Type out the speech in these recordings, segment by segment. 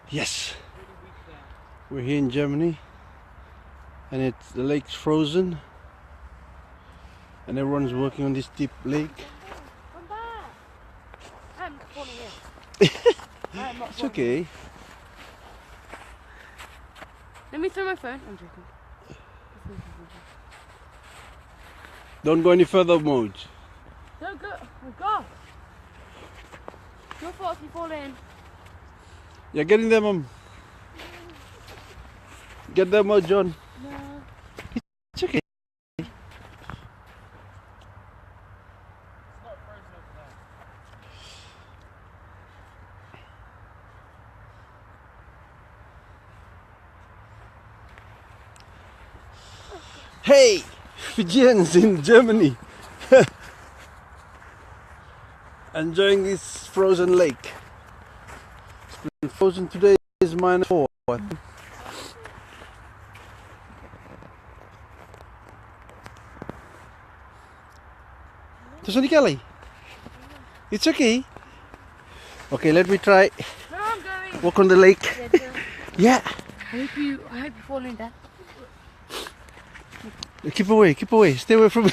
Yes, we're here in Germany, and the lake's frozen, and everyone's working on this deep lake. Come back! I'm not falling in. I'm not It's falling okay. in. Let me throw my phone. I'm joking. Don't go any further, Moj. Don't go. Oh God. Your fault if you fall in. Yeah, get in there, Mum. Get there, Moj, John. No. It's okay. Hey, Fijians in Germany, enjoying this frozen lake. It's been frozen today. Is -4. I think. Terus ni kali. It's okay. Okay, let me try. No, I'm going. Walk on the lake. Yeah, Yeah. I hope you fall in there. Keep away, keep away. Stay away from me.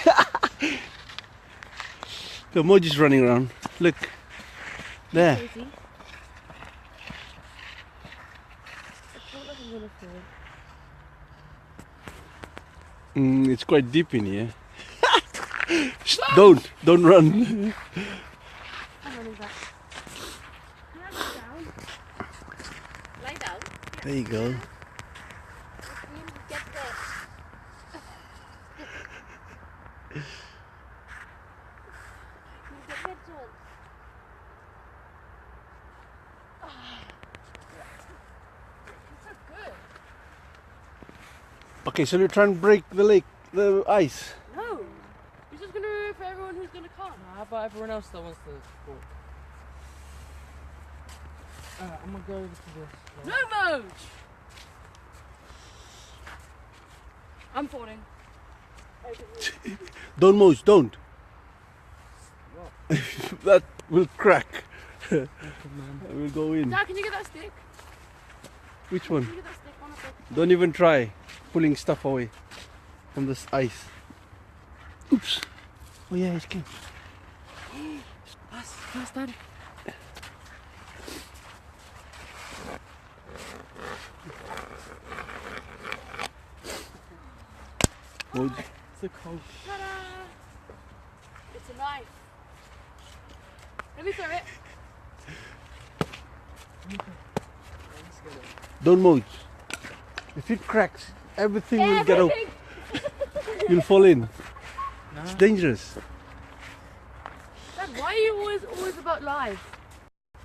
The Moji's running around. Look. There. Crazy. I feel like I'm gonna fall. It's quite deep in here. Don't run. I'm running back. Can I lie down? Lie down? There you go. You get this. You get this one. It's so good. Okay, so you try and break the lake, the ice. No. You're just gonna ruin it for everyone who's gonna come. How about everyone else that wants to walk? Alright, I'm gonna go over to this. No, Moj! I'm falling. Don't, Moj, don't. That will crack. We'll go in. Dad, can you get that stick? Which Can one? you get that stick on the stick? Don't even try pulling stuff away from this ice. Oops. Oh yeah, it's came. That's Dad. Moj. It's a cold. Ta-da! It's a knife. Let me throw it. Don't, Moj. If it cracks, everything will get out. Everything. You'll fall in. No. It's dangerous. Dad, why are you always about live?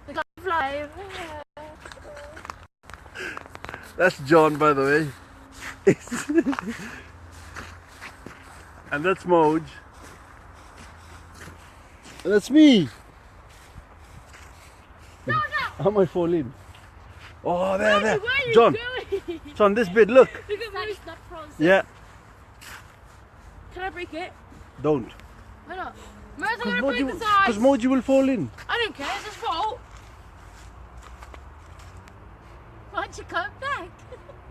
Like live. That's John, by the way. And that's Moj. And that's me. No, no. How am I fall in? Oh, there, there. What are you John, doing? it's on this bit, look. Look at Daddy's not frozen. Yeah, Can I break it? don't. Why not? Where's I gonna break this ice? Because Moji will fall in. I don't care. It's his fault. Why'd you come back?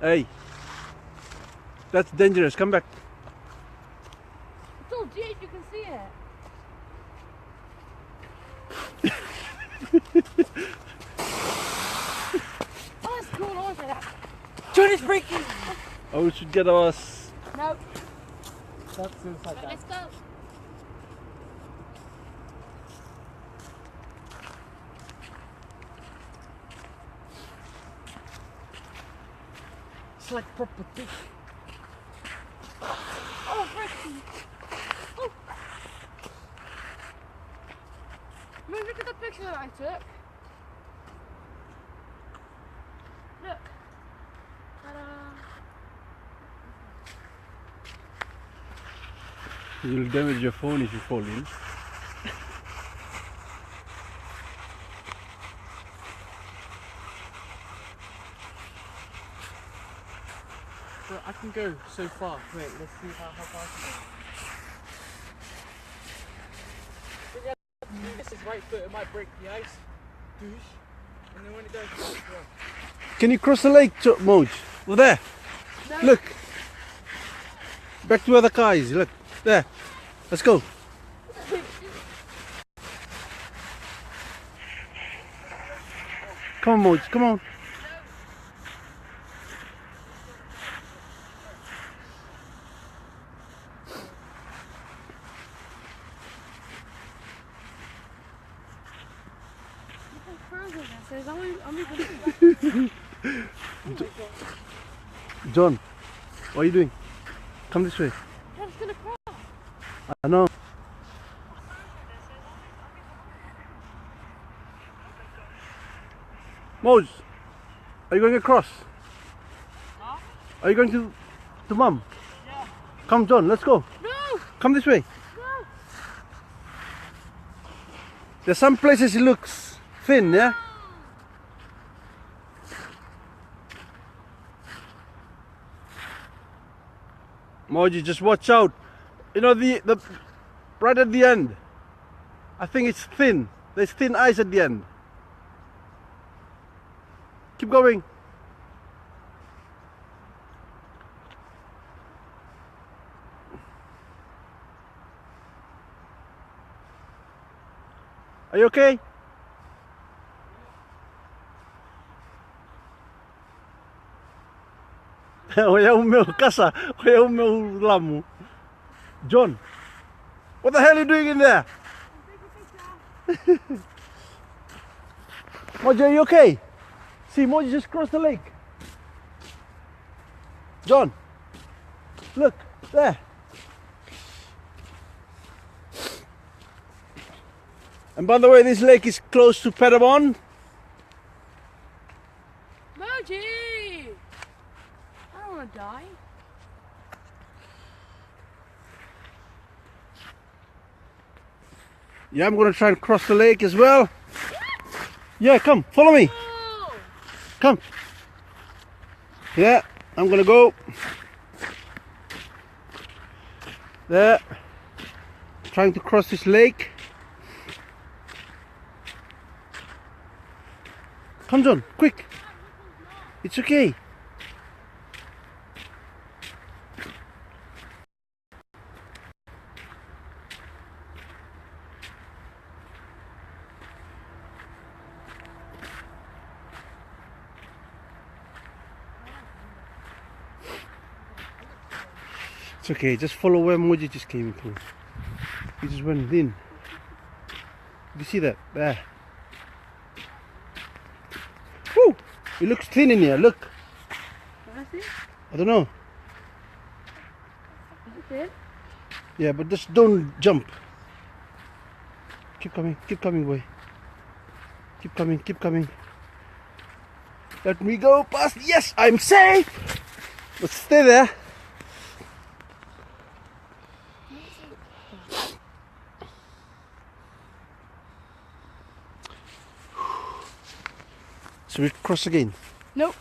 Hey, that's dangerous. Come back. It's all deep. You can see it. Oh, that's cool. I want to say that. John is breaking! Oh, we should get us. No. That's inside Right, that. let's go. It's like proper thick. Oh, Ricky. Oh. Look at the picture that I took. Look. Ta-da. You'll damage your phone if you fall in. But I can go so far. Wait, let's see how far I can go. This is right foot, it might break the ice. Douche. And then when it goes to the front. Can you cross the lake, Moj? Over there. No. Look. Back to where the car is. Look. There. Let's go. Come on, Moj. Come on. John, what are you doing? Come this way. I'm just gonna cross. I know. Moj, are you going across? Huh? Are you going to Mum? Yeah. Come, John, let's go. No! Come this way. No! There's some places it looks thin, yeah? Moji, just watch out. You know the right at the end. I think it's thin. There's thin ice at the end. Keep going. Are you okay? Olha o meu caça, olha o meu lamo. John, what the hell are you doing in there? Moji, are you okay? See, Moji just crossed the lake. John, look, there. And by the way, this lake is close to Pettibon. Moji! I don't want to die. Yeah, I'm gonna try and cross the lake as well. Yeah, come, follow me. Oh! Come. Yeah, I'm gonna go. There. Trying to cross this lake. Come, John, quick. It's okay. It's okay, just follow where Moji just came through. He just went in. Did you see that? There. Woo! It looks thin in here, look. Can I see? I don't know. Is it thin? Yeah, but just don't jump. Keep coming, boy. Keep coming. Let me go past. Yes, I'm safe. Let's stay there. So we cross again. Nope.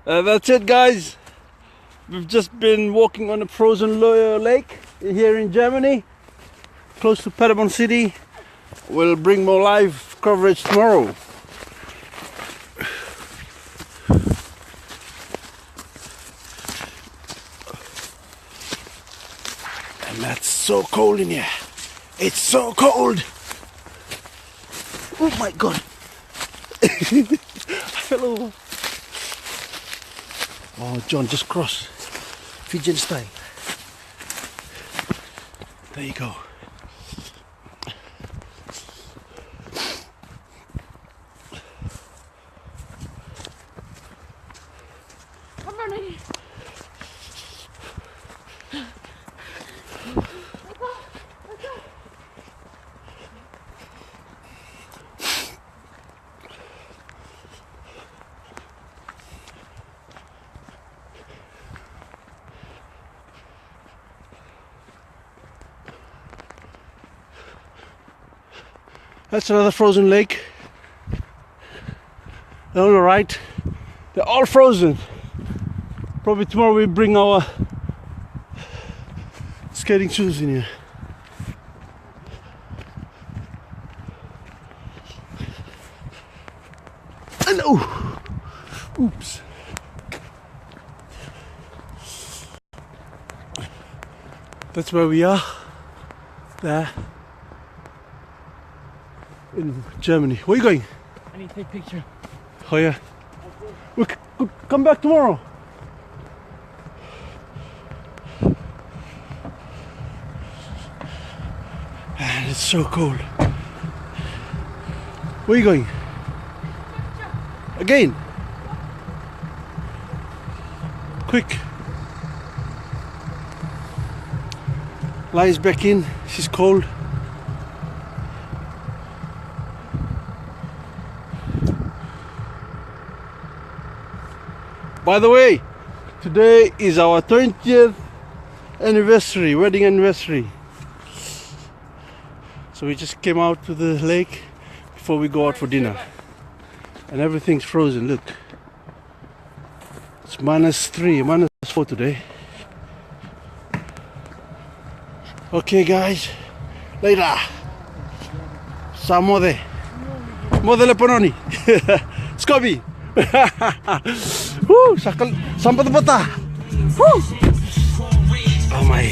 That's it, guys. We've just been walking on a frozen lake here in Germany, close to Pettibon City. We'll bring more live coverage tomorrow. And that's so cold in here. It's so cold. Oh my God. I fell over. Oh, John, just cross. Fijian style. There you go. I'm running. That's another frozen lake. They're all right. They're all frozen. Probably tomorrow we bring our skating shoes in here. And oh, oops. That's where we are. There. In Germany. Where are you going? I need to take a picture. Oh yeah. We could come back tomorrow. Man, it's so cold. Where are you going? Again? Quick. Lies back in. She's cold. By the way, today is our 20th anniversary, wedding anniversary. So we just came out to the lake before we go out for dinner. And everything's frozen, look. It's -3, -4 today. Okay guys, later. Samode. Modele pononi. Scobby. Woo, sampai tempat. Woo. Oh my.